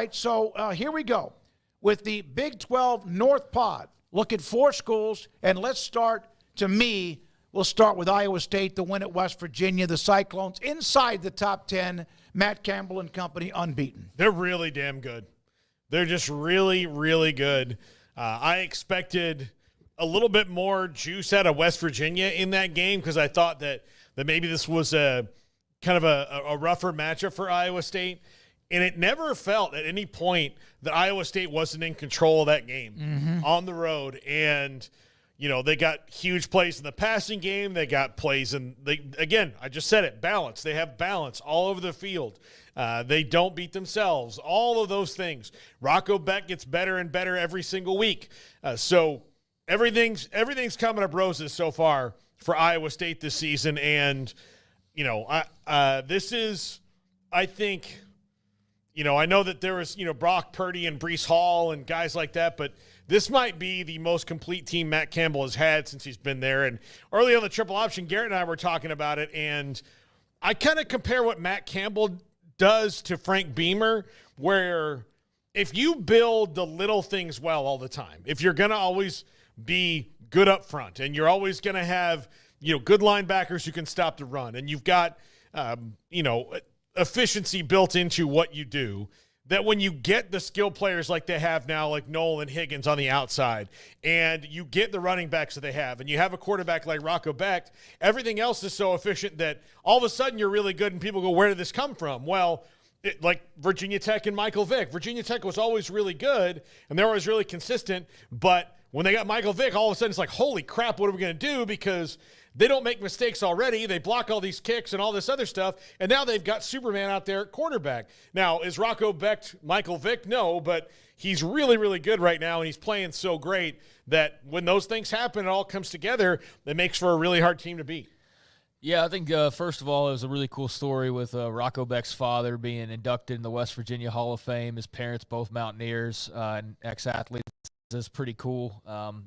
right, so here we go with the Big 12 North Pod. Look at 4 schools, and let's start, to me, we'll start with Iowa State, the win at West Virginia, the Cyclones inside the top 10, Matt Campbell and company unbeaten. They're really damn good. They're just really, really good. I expected a little bit more juice out of West Virginia in that game because I thought that maybe this was a kind of a rougher matchup for Iowa State. And it never felt at any point that Iowa State wasn't in control of that game on the road. And, you know, they got huge plays in the passing game. They got plays again, I just said it, balance. They have balance all over the field. They don't beat themselves. All of those things. Rocco Beck gets better and better every single week. So everything's coming up roses so far for Iowa State this season. And, you know, this is, I think – you know, I know that there was, Brock Purdy and Breece Hall and guys like that, but this might be the most complete team Matt Campbell has had since he's been there. And early on the triple option, Garrett and I were talking about it, and I kind of compare what Matt Campbell does to Frank Beamer, where if you build the little things well all the time, if you're going to always be good up front and you're always going to have, good linebackers who can stop the run, and you've got, efficiency built into what you do, that when you get the skill players like they have now, like Noel and Higgins on the outside, and you get the running backs that they have, and you have a quarterback like Rocco Becht, everything else is so efficient that all of a sudden you're really good and people go, where did this come from? Well, like Virginia Tech and Michael Vick. Virginia Tech was always really good, and they're always really consistent, but when they got Michael Vick, all of a sudden it's like, holy crap, what are we going to do? Because they don't make mistakes already. They block all these kicks and all this other stuff, and now they've got Superman out there at quarterback. Now, is Rocco Becht Michael Vick? No, but he's really, really good right now, and he's playing so great that when those things happen, it all comes together. It makes for a really hard team to beat. Yeah, I think, first of all, it was a really cool story with Rocco Becht's father being inducted in the West Virginia Hall of Fame. His parents, both Mountaineers and ex-athletes. It's pretty cool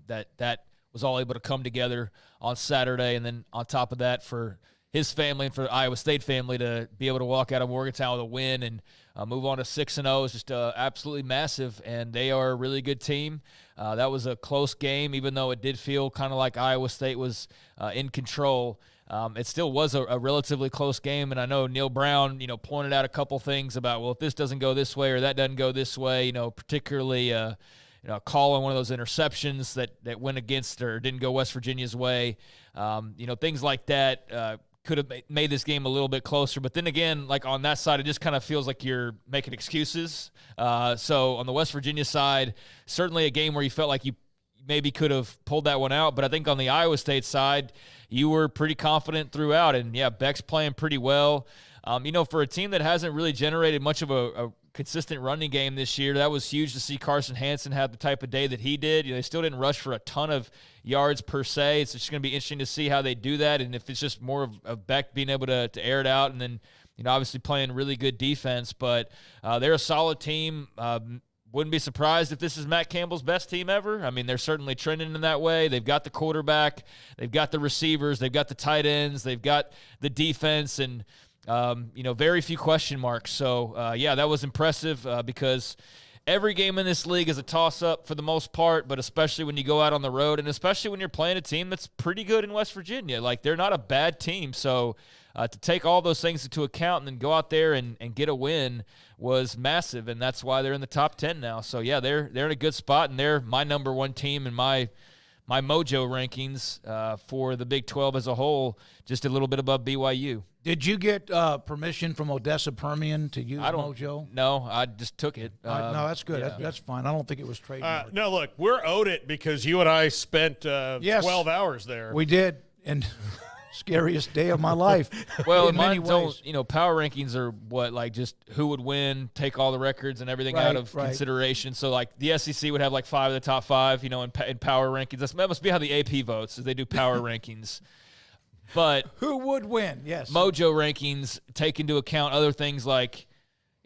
that was all able to come together on Saturday. And then on top of that, for his family and for the Iowa State family to be able to walk out of Morgantown with a win and move on to 6-0 is just absolutely massive. And they are a really good team. That was a close game, even though it did feel kind of like Iowa State was in control. It still was a relatively close game, and I know Neil Brown, pointed out a couple things about, well, if this doesn't go this way or that doesn't go this way, particularly call on one of those interceptions that went against or didn't go West Virginia's way. Things like that could have made this game a little bit closer. But then again, like on that side, it just kind of feels like you're making excuses. So on the West Virginia side, certainly a game where you felt like you maybe could have pulled that one out. But I think on the Iowa State side, you were pretty confident throughout. And, yeah, Beck's playing pretty well. For a team that hasn't really generated much of a consistent running game this year, that was huge to see Carson Hansen have the type of day that he did. They still didn't rush for a ton of yards per se. It's just going to be interesting to see how they do that, and if it's just more of Beck being able to air it out, and then obviously playing really good defense. But they're a solid team. Wouldn't be surprised if this is Matt Campbell's best team ever. I mean, they're certainly trending in that way. They've got the quarterback, they've got the receivers, they've got the tight ends, they've got the defense, and very few question marks. So, that was impressive because every game in this league is a toss-up for the most part, but especially when you go out on the road and especially when you're playing a team that's pretty good in West Virginia. Like, they're not a bad team. So, to take all those things into account and then go out there and get a win was massive, and that's why they're in the top 10 now. So, yeah, they're in a good spot, and they're my number one team in my mojo rankings for the Big 12 as a whole, just a little bit above BYU. Did you get permission from Odessa Permian to use Mojo? No, I just took it. No, that's good. Yeah. That's fine. I don't think it was trademarked. No, look, we're owed it because you and I spent 12 hours there. We did, and scariest day of my life. Well, in many ways. Power rankings are what, like, just who would win, take all the records and everything out of consideration. So, like, the SEC would have, like, 5 of the top 5, in power rankings. That must be how the AP votes, is they do power rankings. But who would win? Yes. Mojo rankings take into account other things like,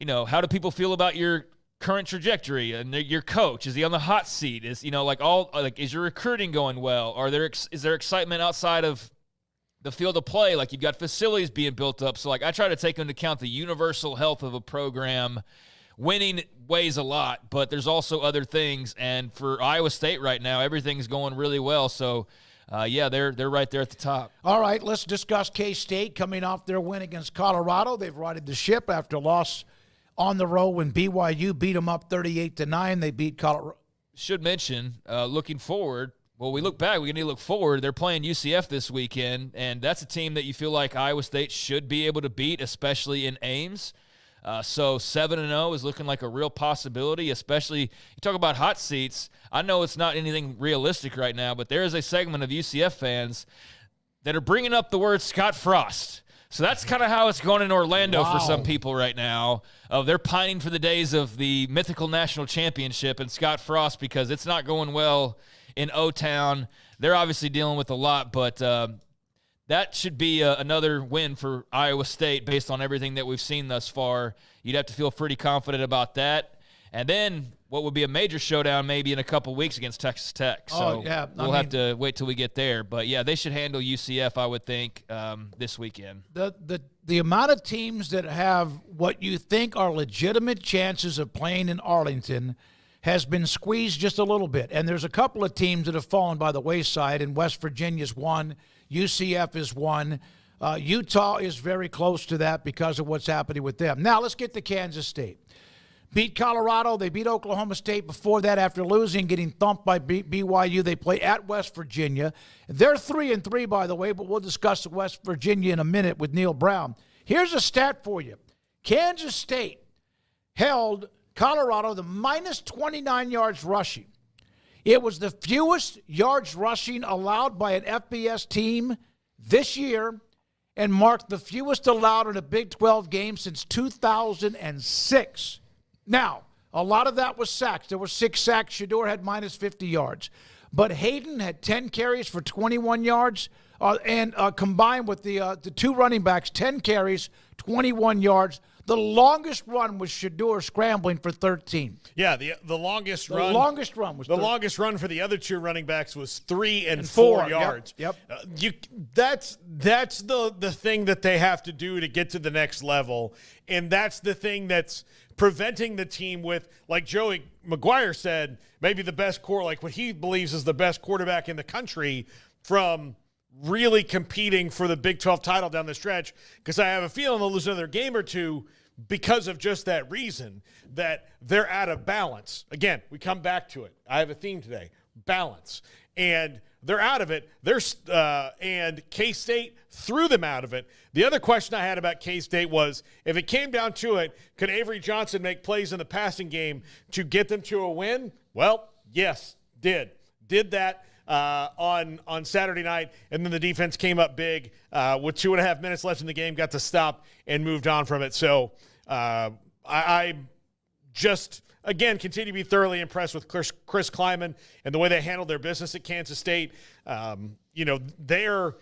how do people feel about your current trajectory and your coach? Is he on the hot seat? Is is your recruiting going well? Is there excitement outside of the field of play? Like, you've got facilities being built up. So, like, I try to take into account the universal health of a program winning weighs a lot, but there's also other things. And for Iowa State right now, everything's going really well. So, they're right there at the top. All right, let's discuss K-State coming off their win against Colorado. They've righted the ship after a loss on the road when BYU beat them up 38-9. They beat Colorado. Should mention, looking forward, well, we look back, we need to look forward. They're playing UCF this weekend, and that's a team that you feel like Iowa State should be able to beat, especially in Ames. So 7-0 is looking like a real possibility, especially you talk about hot seats. I know it's not anything realistic right now, but there is a segment of UCF fans that are bringing up the word Scott Frost. So that's kind of how it's going in Orlando for some people right now. They're pining for the days of the mythical national championship and Scott Frost because it's not going well in O-Town. They're obviously dealing with a lot, but that should be another win for Iowa State based on everything that we've seen thus far. You'd have to feel pretty confident about that. And then what would be a major showdown maybe in a couple weeks against Texas Tech. So we'll have to wait till we get there. But, yeah, they should handle UCF, I would think, this weekend. The amount of teams that have what you think are legitimate chances of playing in Arlington has been squeezed just a little bit. And there's a couple of teams that have fallen by the wayside, and West Virginia's one. UCF is one. Utah is very close to that because of what's happening with them. Now, let's get to Kansas State. Beat Colorado. They beat Oklahoma State before that after losing, getting thumped by BYU. They play at West Virginia. They're 3-3, by the way, but we'll discuss West Virginia in a minute with Neil Brown. Here's a stat for you. Kansas State held Colorado to minus 29 yards rushing. It was the fewest yards rushing allowed by an FBS team this year and marked the fewest allowed in a Big 12 game since 2006. Now, a lot of that was sacks. There were 6 sacks. Shedeur had minus 50 yards. But Hayden had 10 carries for 21 yards, and combined with the 2 running backs, 10 carries, 21 yards. The longest run was Shedeur scrambling for 13. Yeah, the longest run. The longest run was 13. The longest run for the other 2 running backs was 3 and 4 yards. Yep. That's the thing that they have to do to get to the next level, and that's the thing that's preventing the team with, like Joey McGuire said, maybe the best like what he believes is the best quarterback in the country, from really competing for the Big 12 title down the stretch, because I have a feeling they'll lose another game or two because of just that reason, that they're out of balance. Again, we come back to it. I have a theme today, balance. And they're out of it. And K-State threw them out of it. The other question I had about K-State was, if it came down to it, could Avery Johnson make plays in the passing game to get them to a win? Well, yes, did that on Saturday night, and then the defense came up big with 2.5 minutes left in the game, got to stop and moved on from it. So I just, again, continue to be thoroughly impressed with Chris Kleiman and the way they handled their business at Kansas State. They're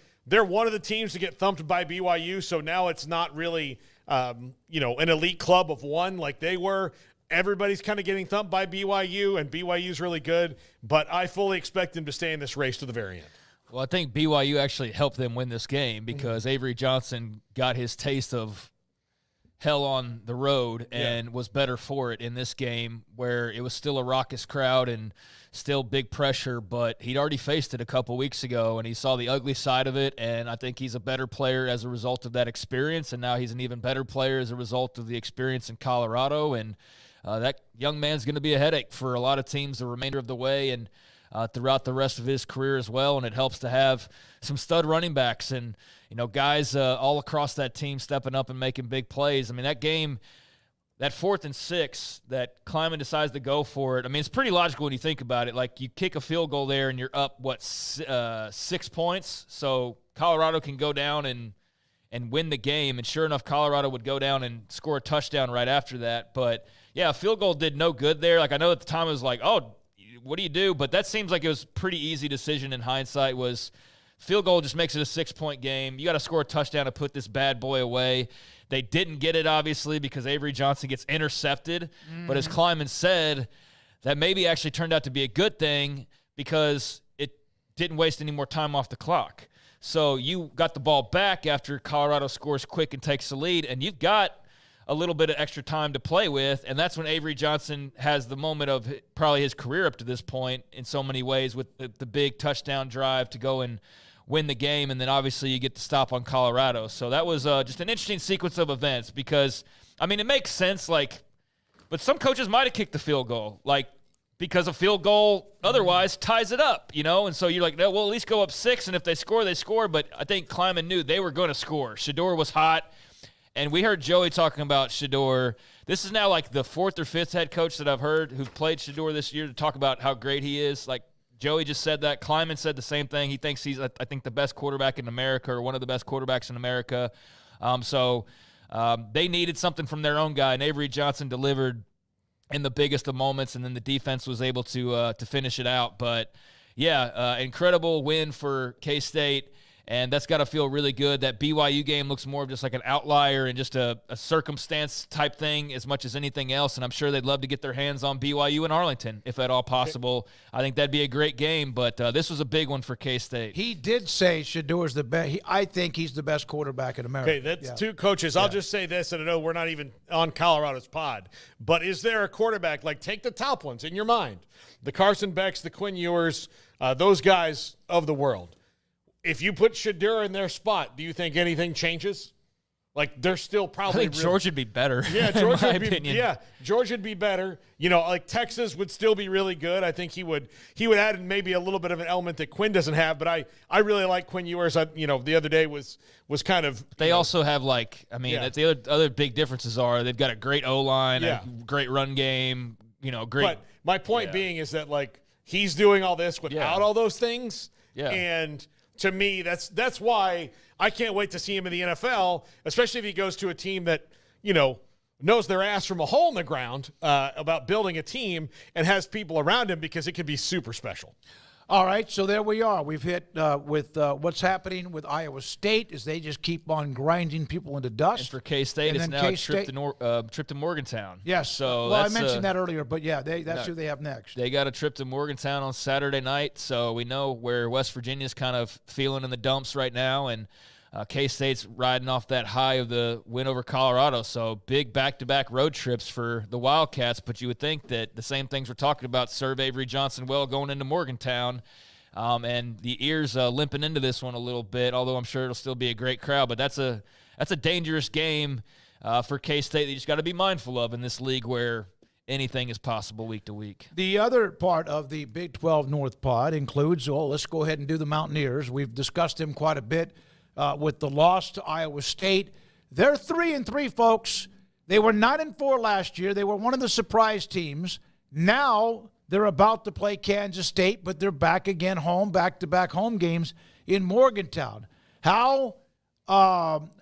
one of the teams to get thumped by BYU, so now it's not really an elite club of one like they were. Everybody's kind of getting thumped by BYU, and BYU's really good, but I fully expect them to stay in this race to the very end. Well, I think BYU actually helped them win this game because Avery Johnson got his taste of hell on the road and was better for it in this game, where it was still a raucous crowd and still big pressure, but he'd already faced it a couple weeks ago, and he saw the ugly side of it, and I think he's a better player as a result of that experience, and now he's an even better player as a result of the experience in Colorado, and that young man's going to be a headache for a lot of teams the remainder of the way and throughout the rest of his career as well. And it helps to have some stud running backs and, guys all across that team stepping up and making big plays. I mean, that game, that 4th and 6 that Kleiman decides to go for it, I mean, it's pretty logical when you think about it. Like, you kick a field goal there and you're up, 6 points? So Colorado can go down and win the game. And sure enough, Colorado would go down and score a touchdown right after that. But yeah, a field goal did no good there. Like, I know at the time it was like, oh, what do you do? But that seems like it was a pretty easy decision in hindsight. Was field goal just makes it a 6-point game. You got to score a touchdown to put this bad boy away. They didn't get it, obviously, because Avery Johnson gets intercepted. But as Kleiman said, that maybe actually turned out to be a good thing because it didn't waste any more time off the clock. So you got the ball back after Colorado scores quick and takes the lead, and you've got a little bit of extra time to play with, and that's when Avery Johnson has the moment of probably his career up to this point in so many ways, with the big touchdown drive to go and win the game, and then obviously you get the stop on Colorado. So that was just an interesting sequence of events because, I mean, it makes sense, but some coaches might have kicked the field goal, because a field goal otherwise ties it up, and so you're like, no, we'll at least go up 6, and if they score, they score, but I think Kleiman knew they were going to score. Shedeur was hot. And we heard Joey talking about Shedeur. This is now the 4th or 5th head coach that I've heard who've played Shedeur this year to talk about how great he is. Joey just said that. Kleiman said the same thing. He thinks he's, I think, the best quarterback in America, or one of the best quarterbacks in America. So they needed something from their own guy, and Avery Johnson delivered in the biggest of moments, and then the defense was able to finish it out. But, yeah, incredible win for K-State. And that's got to feel really good. That BYU game looks more of just like an outlier and just a circumstance type thing as much as anything else. And I'm sure they'd love to get their hands on BYU and Arlington, if at all possible. I think that'd be a great game. But this was a big one for K-State. He did say Shadeur's the best. I think he's the best quarterback in America. Okay, that's two coaches. I'll just say this, and I know we're not even on Colorado's pod, but is there a quarterback, take the top ones in your mind, the Carson Becks, the Quinn Ewers, those guys of the world? If you put Shedeur in their spot, do you think anything changes? They're still probably. I think George would be better. Yeah, George in my would be. opinion. Yeah, George would be better. Texas would still be really good. I think he would add maybe a little bit of an element that Quinn doesn't have. But I really like Quinn Ewers. The other day was kind of. They also have the other big differences are they've got a great O-line, a great run game. Great. But my point being is that he's doing all this without all those things. Yeah. And to me, that's why I can't wait to see him in the NFL, especially if he goes to a team that, knows their ass from a hole in the ground about building a team and has people around him, because it could be super special. All right, so there we are. We've hit with what's happening with Iowa State as they just keep on grinding people into dust. And for K-State, it's now a trip to Morgantown. Yes. So I mentioned that earlier, but that's who they have next. They got a trip to Morgantown on Saturday night, so we know where West Virginia's kind of feeling in the dumps right now, and K-State's riding off that high of the win over Colorado. So big back-to-back road trips for the Wildcats, but you would think that the same things we're talking about serve Avery Johnson well going into Morgantown. And the ears limping into this one a little bit, although I'm sure it'll still be a great crowd. But that's a dangerous game for K-State that you just got to be mindful of in this league where anything is possible week to week. The other part of the Big 12 North Pod includes, let's go ahead and do the Mountaineers. We've discussed them quite a bit. With the loss to Iowa State. They're 3-3, folks. They were 9-4 last year. They were one of the surprise teams. Now they're about to play Kansas State, but they're back again home, back-to-back home games in Morgantown.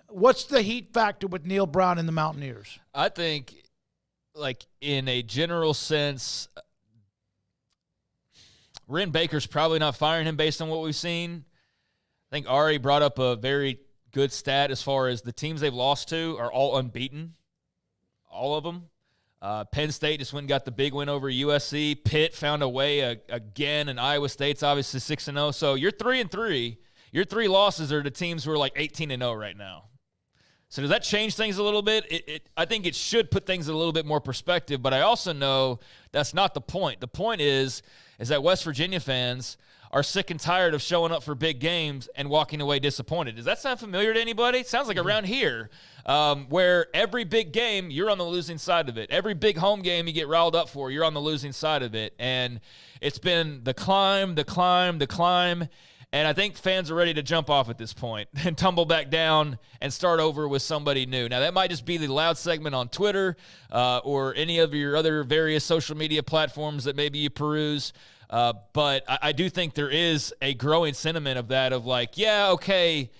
What's the heat factor with Neil Brown and the Mountaineers? I think, in a general sense, Ren Baker's probably not firing him based on what we've seen. I think Ari brought up a very good stat as far as the teams they've lost to are all unbeaten, all of them. Penn State just went and got the big win over USC. Pitt found a way again, and Iowa State's obviously 6-0. So you're 3-3. Your 3 losses are to teams who are 18-0 right now. So does that change things a little bit? I think it should put things in a little bit more perspective, but I also know that's not the point. The point is that West Virginia fans are sick and tired of showing up for big games and walking away disappointed. Does that sound familiar to anybody? It sounds like around here, where every big game, you're on the losing side of it. Every big home game you get riled up for, you're on the losing side of it. And it's been the climb, and I think fans are ready to jump off at this point and tumble back down and start over with somebody new. Now, that might just be the loud segment on Twitter or any of your other various social media platforms that maybe you peruse. But I do think there is a growing sentiment of that, of okay,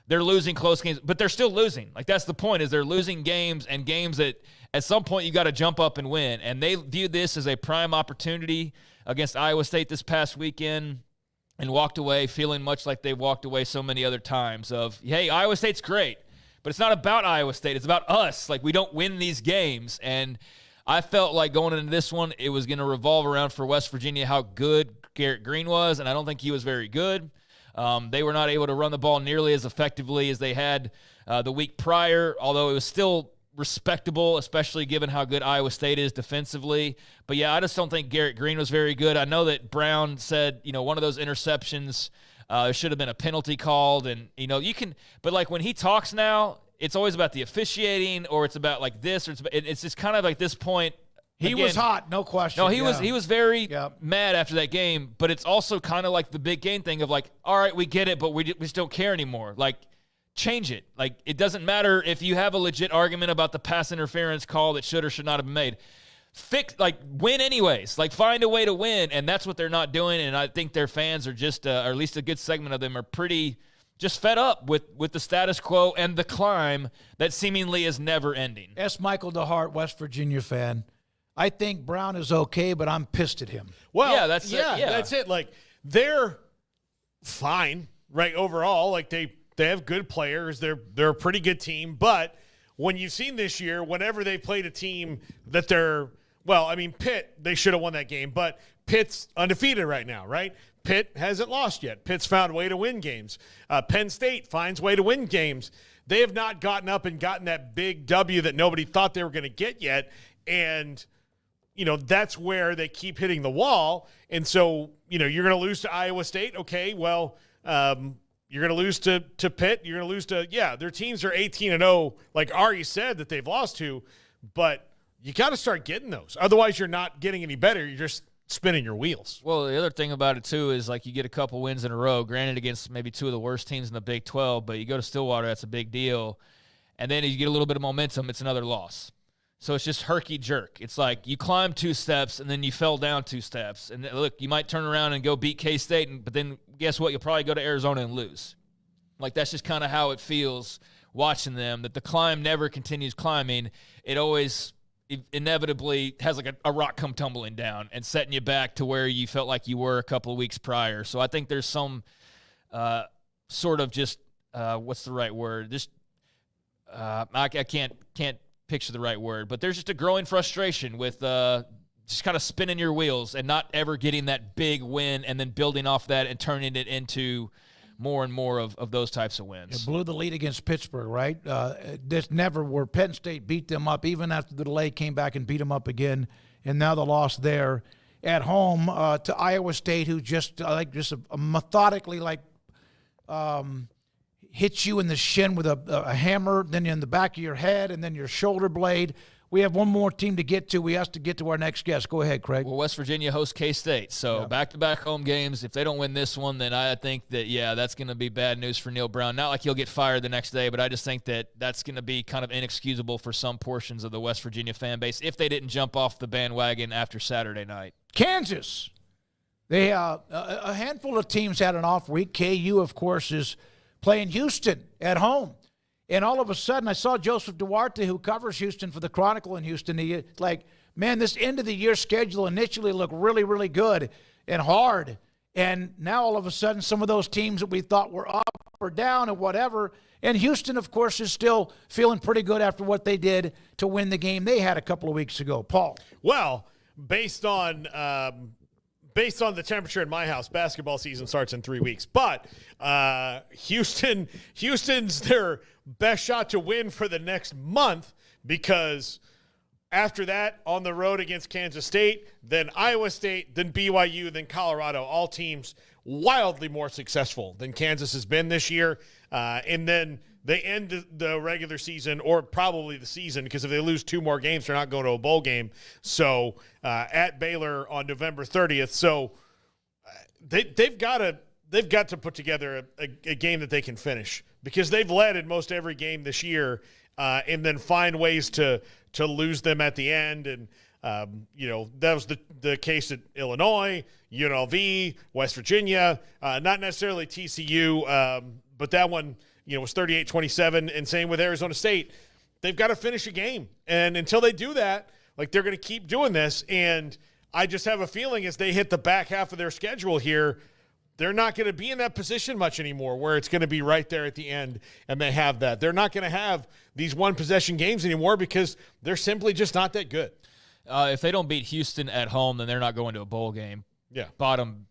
they're losing close games, but they're still losing. That's the point, is they're losing games, and games that at some point you got to jump up and win. And they view this as a prime opportunity against Iowa State this past weekend and walked away feeling much like they've walked away so many other times of, hey, Iowa State's great, but it's not about Iowa State. It's about us. We don't win these games. And I felt like going into this one, it was going to revolve around for West Virginia how good Garrett Green was, and I don't think he was very good. They were not able to run the ball nearly as effectively as they had the week prior, although it was still respectable, especially given how good Iowa State is defensively. But, yeah, I just don't think Garrett Green was very good. I know that Brown said, one of those interceptions, there should have been a penalty called. And, you can – but, like, when he talks now, it's always about the officiating or it's about, like, this. Or it's just kind of like this point. He was hot, no question. No, he was very mad after that game. But it's also kind of like the big game thing of, like, all right, we get it, but we just don't care anymore. Like, change it. Like, it doesn't matter if you have a legit argument about the pass interference call that should or should not have been made. Win anyways. Like, find a way to win, and that's what they're not doing. And I think their fans are just, or at least a good segment of them, are pretty just fed up with the status quo and the climb that seemingly is never ending. S. Michael DeHart, West Virginia fan. I think Brown is okay, but I'm pissed at him. Well, yeah, that's it. Like, they're fine, right? Overall, like they have good players. They're a pretty good team. But when you've seen this year, whenever they played a team that Pitt, they should have won that game. But Pitt's undefeated right now, right? Pitt hasn't lost yet. Pitt's found a way to win games. Penn State finds a way to win games. They have not gotten up and gotten that big W that nobody thought they were going to get yet. And, that's where they keep hitting the wall. And so, you're going to lose to Iowa State. Okay, well, you're going to lose to Pitt. You're going to lose to, their teams are 18-0, like Ari said, that they've lost to. But you got to start getting those. Otherwise, you're not getting any better. You're just spinning your wheels. Well, the other thing about it, too, is, like, you get a couple wins in a row, granted against maybe two of the worst teams in the Big 12, but you go to Stillwater, that's a big deal. And then you get a little bit of momentum, it's another loss. So it's just herky-jerk. It's like you climbed 2 steps, and then you fell down 2 steps. And look, you might turn around and go beat K-State, but then guess what? You'll probably go to Arizona and lose. Like, that's just kind of how it feels watching them, that the climb never continues climbing. It always inevitably has like a rock come tumbling down and setting you back to where you felt like you were a couple of weeks prior. So I think there's some sort of just what's the right word? Just I can't picture the right word, but there's just a growing frustration with just kind of spinning your wheels and not ever getting that big win and then building off that and turning it into more and more of those types of wins. It blew the lead against Pittsburgh, right? This never where Penn State beat them up, even after the delay came back and beat them up again, and now the loss there at home to Iowa State, who just methodically hits you in the shin with a hammer, then in the back of your head, and then your shoulder blade. We have one more team to get to. We have to get to our next guest. Go ahead, Craig. Well, West Virginia hosts K-State, so back-to-back home games. If they don't win this one, then I think that, that's going to be bad news for Neil Brown. Not like he'll get fired the next day, but I just think that that's going to be kind of inexcusable for some portions of the West Virginia fan base if they didn't jump off the bandwagon after Saturday night. Kansas. They a handful of teams had an off week. KU, of course, is playing Houston at home. And all of a sudden, I saw Joseph Duarte, who covers Houston for the Chronicle in Houston. He's like, man, this end-of-the-year schedule initially looked really, really good and hard. And now all of a sudden, some of those teams that we thought were up or down or whatever. And Houston, of course, is still feeling pretty good after what they did to win the game they had a couple of weeks ago. Paul. Well, based on the temperature in my house, basketball season starts in 3 weeks. But Houston's their best shot to win for the next month, because after that, on the road against Kansas State, then Iowa State, then BYU, then Colorado, all teams wildly more successful than Kansas has been this year. And then they end the regular season, or probably the season, because if they lose 2 more games, they're not going to a bowl game. So at Baylor on November 30th. So they've got to put together a game that they can finish, because they've led in most every game this year, and then find ways to lose them at the end. And that was the case at Illinois, UNLV, West Virginia, not necessarily TCU, but that one was 38-27, and same with Arizona State. They've got to finish a game, and until they do that, they're going to keep doing this. And I just have a feeling as they hit the back half of their schedule here, they're not going to be in that position much anymore where it's going to be right there at the end, and they have that. They're not going to have these one-possession games anymore because they're simply just not that good. If they don't beat Houston at home, then they're not going to a bowl game. Yeah. Bottom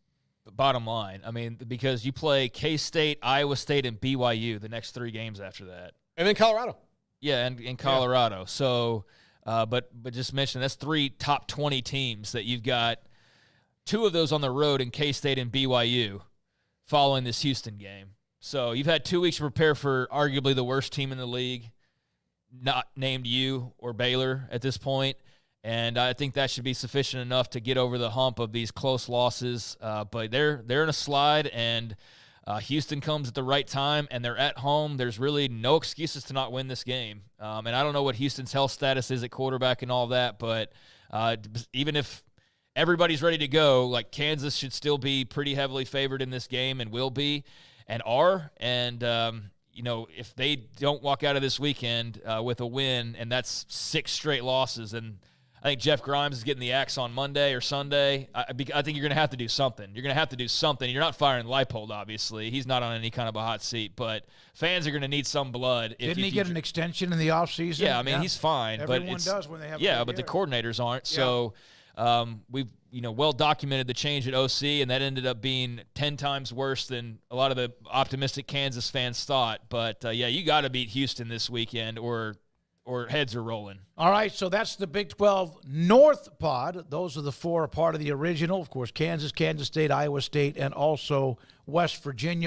line. I mean, because you play K-State, Iowa State, and BYU the next 3 games after that. And then Colorado. Yeah, and in Colorado. So, but just mention that's 3 top 20 teams that you've got. 2 of those on the road in K-State and BYU following this Houston game. So you've had 2 weeks to prepare for arguably the worst team in the league, not named you or Baylor at this point. And I think that should be sufficient enough to get over the hump of these close losses. But they're in a slide, and Houston comes at the right time, and they're at home. There's really no excuses to not win this game. And I don't know what Houston's health status is at quarterback and all that, but even if everybody's ready to go, like, Kansas should still be pretty heavily favored in this game and will be and are. And, if they don't walk out of this weekend with a win, and that's 6 straight losses, and I think Jeff Grimes is getting the axe on Monday or Sunday. I think you're going to have to do something. You're going to have to do something. You're not firing Leipold, obviously. He's not on any kind of a hot seat, but fans are going to to need some blood. Didn't he get an extension in the offseason? Yeah, I mean, he's fine. Everyone but does when they have but the coordinators aren't. Yeah. So we've well documented the change at OC, and that ended up being 10 times worse than a lot of the optimistic Kansas fans thought. But, you got to beat Houston this weekend or heads are rolling. All right, so that's the Big 12 North pod. Those are the 4 part of the original. Of course, Kansas, Kansas State, Iowa State, and also West Virginia.